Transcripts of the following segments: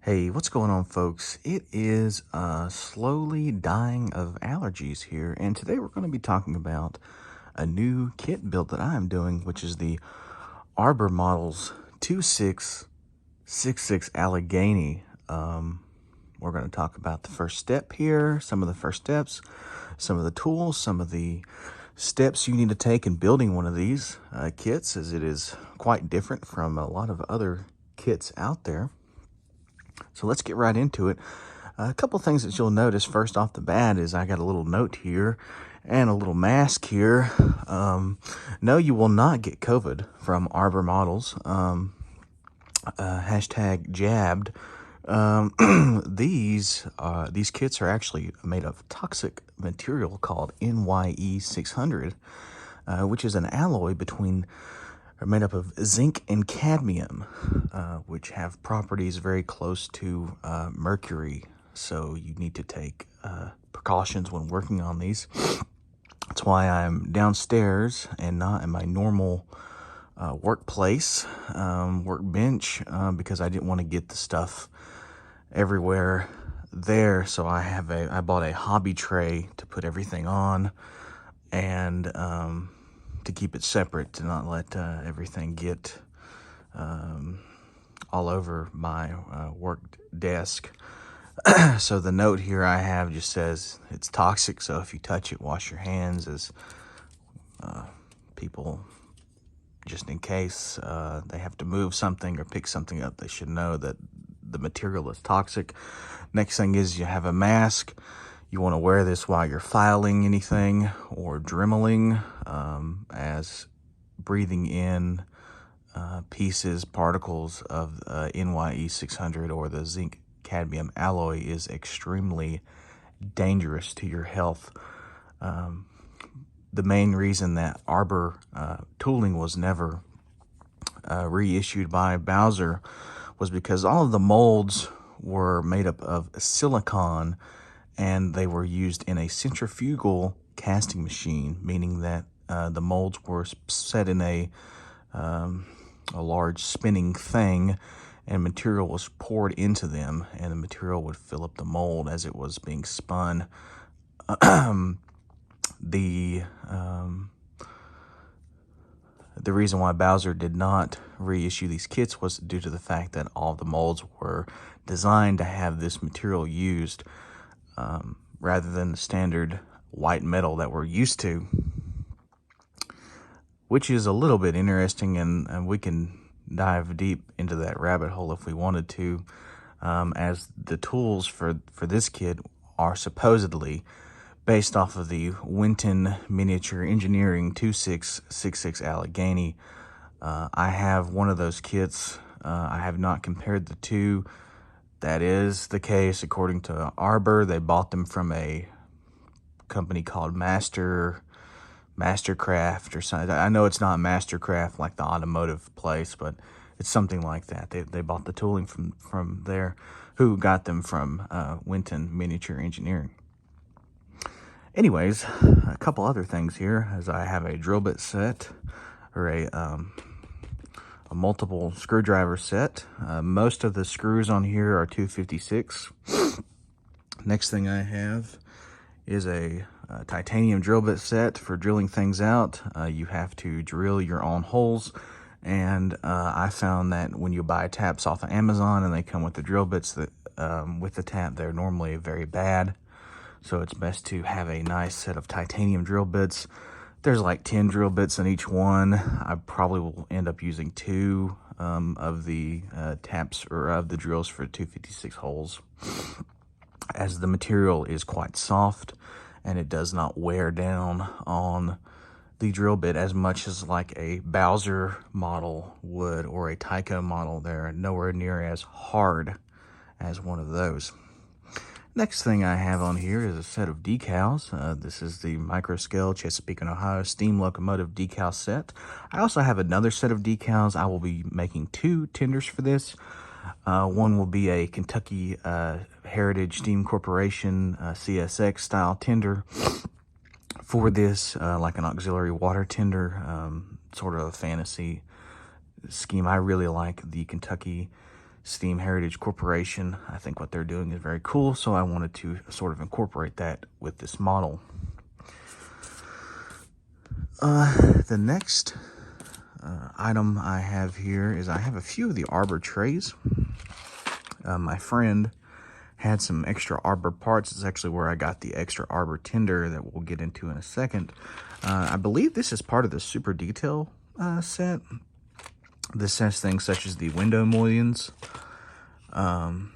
Hey, what's going on, folks? It is slowly dying of allergies here, and today we're going to be talking about a new kit build that I am doing, which is the Arbor Models 2666 Allegheny. We're going to talk about the first step here, some of the first steps, some of the tools, some of the steps you need to take in building one of these kits, as it is quite different from a lot of other kits out there. So let's get right into it. A couple things that you'll notice first off the bat is I got a little note here and a little mask here. No, you will not get COVID from Arbor Models. Hashtag jabbed. These kits are actually made of toxic material called NYE 600, which is an alloy are made up of zinc and cadmium, which have properties very close to mercury. So you need to take precautions when working on these. That's why I'm downstairs and not in my normal workplace, workbench, because I didn't want to get the stuff everywhere there. So I bought a hobby tray to put everything on, and to keep it separate, to not let everything get all over my work desk. So the note here I have just says it's toxic, so if you touch it, wash your hands, as people, just in case they have to move something or pick something up, they should know that the material is toxic. Next thing is you have a mask. You want to wear this while you're filing anything or dremeling, as breathing in pieces, particles of NYE 600 or the zinc cadmium alloy is extremely dangerous to your health. The main reason that Arbor tooling was never reissued by Bowser was because all of the molds were made up of silicon, and they were used in a centrifugal casting machine, meaning that the molds were set in a large spinning thing, and material was poured into them, and the material would fill up the mold as it was being spun. The reason why Bowser did not reissue these kits was due to the fact that all the molds were designed to have this material used, rather than the standard white metal that we're used to, which is a little bit interesting, and we can dive deep into that rabbit hole if we wanted to, as the tools for this kit are supposedly based off of the Winton Miniature Engineering 2666 Allegheny. I have one of those kits. I have not compared the two. That is the case according to Arbor. They bought them from a company called Mastercraft or something. I know it's not Mastercraft like the automotive place, but it's something like that. They bought the tooling from there, who got them from Winton Miniature Engineering. Anyways, a couple other things here, as I have a drill bit set, or a multiple screwdriver set. Most of the screws on here are 256. Next thing I have is a titanium drill bit set for drilling things out. You have to drill your own holes, and I found that when you buy taps off of Amazon and they come with the drill bits, that with the tap, they're normally very bad. So it's best to have a nice set of titanium drill bits. There's like 10 drill bits in each one. I probably will end up using 2 of the taps, or of the drills, for 256 holes, as the material is quite soft and it does not wear down on the drill bit as much as like a Bowser model would, or a Tyco model. They're nowhere near as hard as one of those. Next thing I have on here is a set of decals. This is the microscale Chesapeake and Ohio steam locomotive decal set. I also have another set of decals. I will be making 2 tenders for this. One will be a Kentucky Heritage Steam Corporation CSX style tender for this, like an auxiliary water tender, sort of a fantasy scheme. I really like the Kentucky Steam Heritage Corporation. I think what they're doing is very cool, so I wanted to sort of incorporate that with this model. The next item I have here is I have a few of the Arbor Trays. My friend had some extra Arbor parts. It's actually where I got the extra Arbor tinder that we'll get into in a second. I believe this is part of the Super Detail set. This has things such as the window mullions, and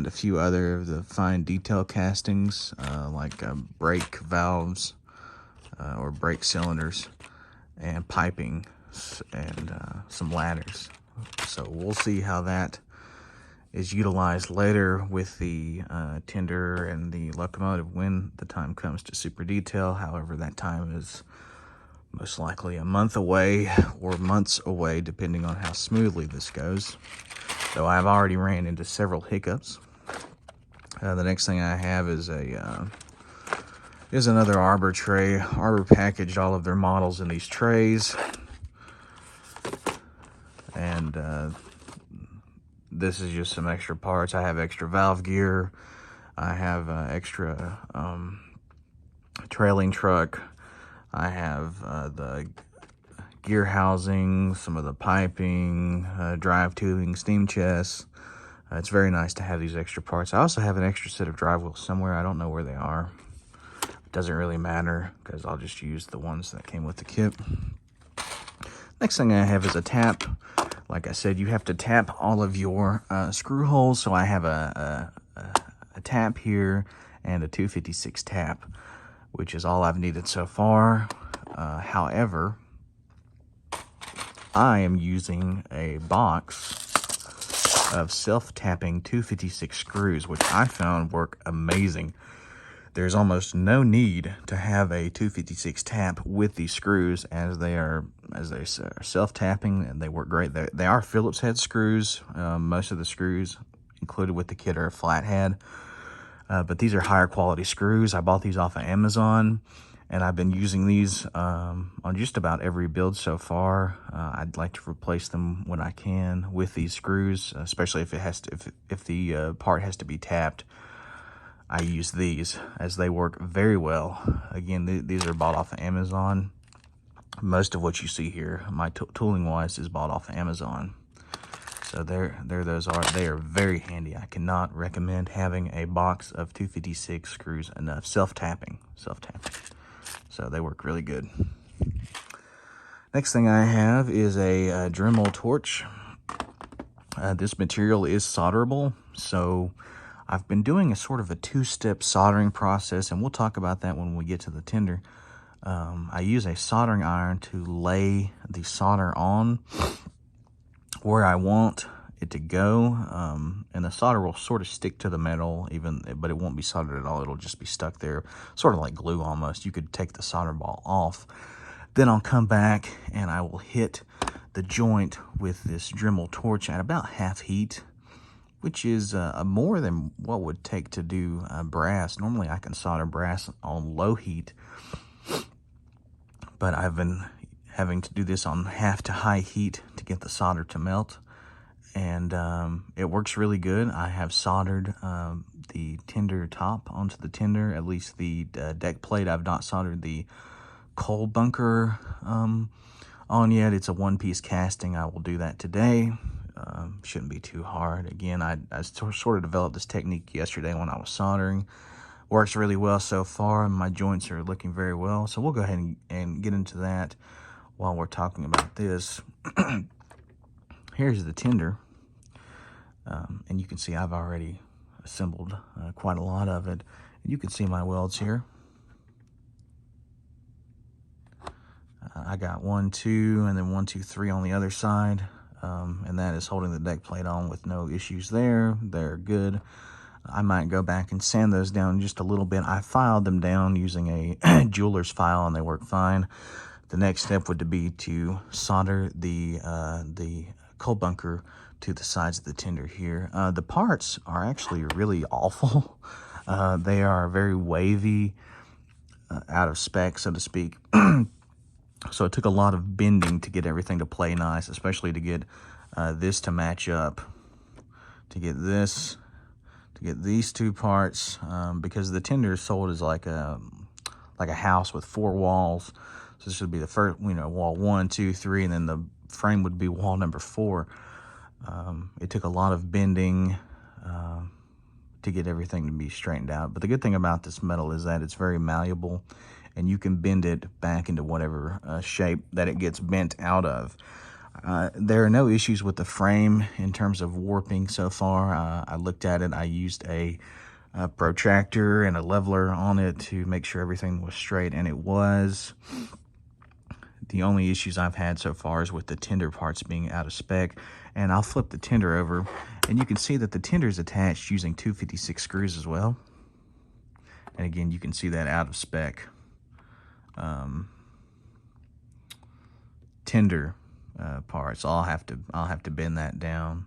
a few other of the fine detail castings, like brake valves or brake cylinders, and piping, and some ladders. So we'll see how that is utilized later with the tinder and the locomotive when the time comes to Super Detail. However, that time is most likely a month away or months away, depending on how smoothly this goes. So I've already ran into several hiccups. The next thing I have is another Arbor tray. Arbor packaged all of their models in these trays, and this is just some extra parts. I have extra valve gear. I have extra trailing truck. I have the gear housing, some of the piping, drive tubing, steam chests. It's very nice to have these extra parts. I also have an extra set of drive wheels somewhere. I don't know where they are. It doesn't really matter because I'll just use the ones that came with the kit. Next thing I have is a tap. Like I said, you have to tap all of your screw holes. So I have a tap here and a 256 tap, which is all I've needed so far. However, I am using a box of self-tapping 256 screws, which I found work amazing. There's almost no need to have a 256 tap with these screws, as they are self-tapping, and they work great. They are Phillips head screws. Most of the screws included with the kit are flathead, but these are higher quality screws. I bought these off of Amazon, and I've been using these on just about every build so far. I'd like to replace them when I can with these screws, especially if the part has to be tapped. I use these as they work very well. Again, these are bought off of Amazon. Most of what you see here, my tooling wise, is bought off of Amazon. So there those are. They are very handy. I cannot recommend having a box of 256 screws enough. Self-tapping. So they work really good. Next thing I have is a Dremel Torch. This material is solderable, so I've been doing a sort of a two-step soldering process, and we'll talk about that when we get to the tinder. I use a soldering iron to lay the solder on where I want it to go, and the solder will sort of stick to the metal, but it won't be soldered at all. It'll just be stuck there, sort of like glue almost. You could take the solder ball off. Then I'll come back and I will hit the joint with this Dremel Torch at about half heat, which is more than what would take to do brass. Normally I can solder brass on low heat, but I've been having to do this on half to high heat to get the solder to melt, and it works really good. I have soldered the tinder top onto the tinder, at least the deck plate. I've not soldered the coal bunker on yet. It's a one-piece casting. I will do that today. Shouldn't be too hard. Again, I sort of developed this technique yesterday when I was soldering. Works really well so far, and my joints are looking very well. So we'll go ahead and get into that while we're talking about this. Here's the tinder, and you can see I've already assembled quite a lot of it. You can see my welds here. I got 1, 2, and then 1, 2, 3 on the other side, and that is holding the deck plate on with no issues there. They're good. I might go back and sand those down just a little bit. I filed them down using a jeweler's file, and they work fine. The next step would be to solder the coal bunker to the sides of the tinder here. The parts are actually really awful. They are very wavy, out of spec, so to speak. So it took a lot of bending to get everything to play nice, especially to get this to match up to get this, to get these two parts, because the tinder is sold as like a house with 4 walls. So this would be the first, wall 1, 2, 3, and then the frame would be wall number 4. It took a lot of bending to get everything to be straightened out. But the good thing about this metal is that it's very malleable, and you can bend it back into whatever shape that it gets bent out of. There are no issues with the frame in terms of warping so far. I looked at it. I used a protractor and a leveler on it to make sure everything was straight, and it was. The only issues I've had so far is with the tinder parts being out of spec. And I'll flip the tinder over, and you can see that the tinder is attached using 256 screws as well. And again, you can see that out of spec tinder parts. I'll have to bend that down,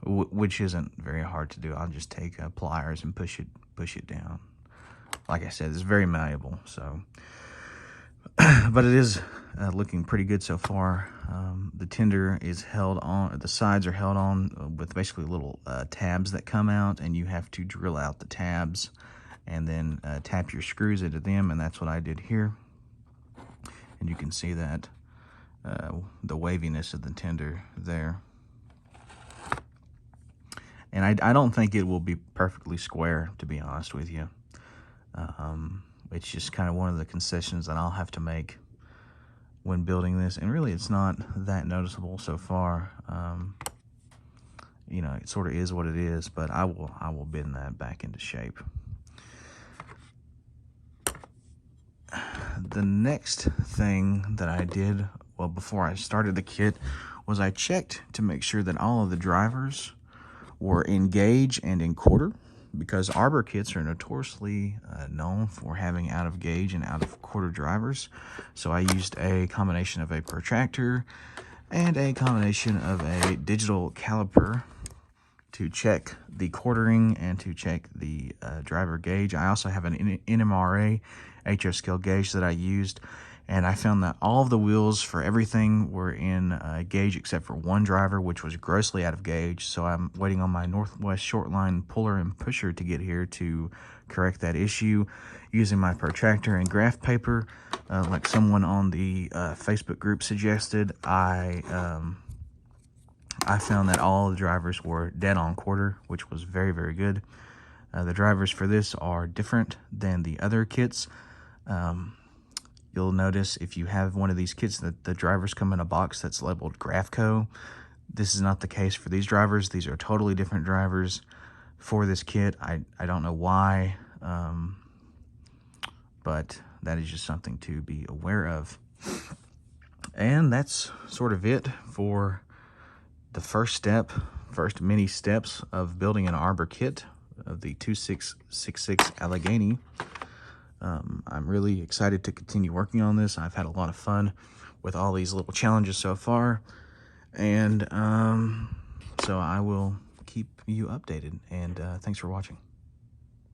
which isn't very hard to do. I'll just take pliers and push it down. Like I said, it's very malleable. So, but it is looking pretty good so far. The tinder is held on, the sides are held on with basically little tabs that come out, and you have to drill out the tabs and then tap your screws into them, and that's what I did here. And you can see that the waviness of the tinder there. And I don't think it will be perfectly square, to be honest with you. It's just kind of one of the concessions that I'll have to make when building this, and really it's not that noticeable so far. It sort of is what it is, but I will bend that back into shape. The next thing that I did, well, before I started the kit, was I checked to make sure that all of the drivers were in gauge and in quarter, because Arbor kits are notoriously known for having out of gauge and out of quarter drivers. So I used a combination of a protractor and a combination of a digital caliper to check the quartering and to check the driver gauge. I also have an NMRA HO scale gauge that I used, and I found that all of the wheels for everything were in gauge except for one driver, which was grossly out of gauge. So I'm waiting on my Northwest Shortline puller and pusher to get here to correct that issue using my protractor and graph paper. Like someone on the Facebook group suggested, I found that all the drivers were dead on quarter, which was very, very good. The drivers for this are different than the other kits. You'll notice if you have one of these kits that the drivers come in a box that's labeled Graphco. This is not the case for these drivers. These are totally different drivers for this kit. I don't know why, but that is just something to be aware of. And that's sort of it for the first many steps of building an Arbor kit of the 2666 Allegheny. I'm really excited to continue working on this. I've had a lot of fun with all these little challenges so far, and so I will keep you updated, and thanks for watching.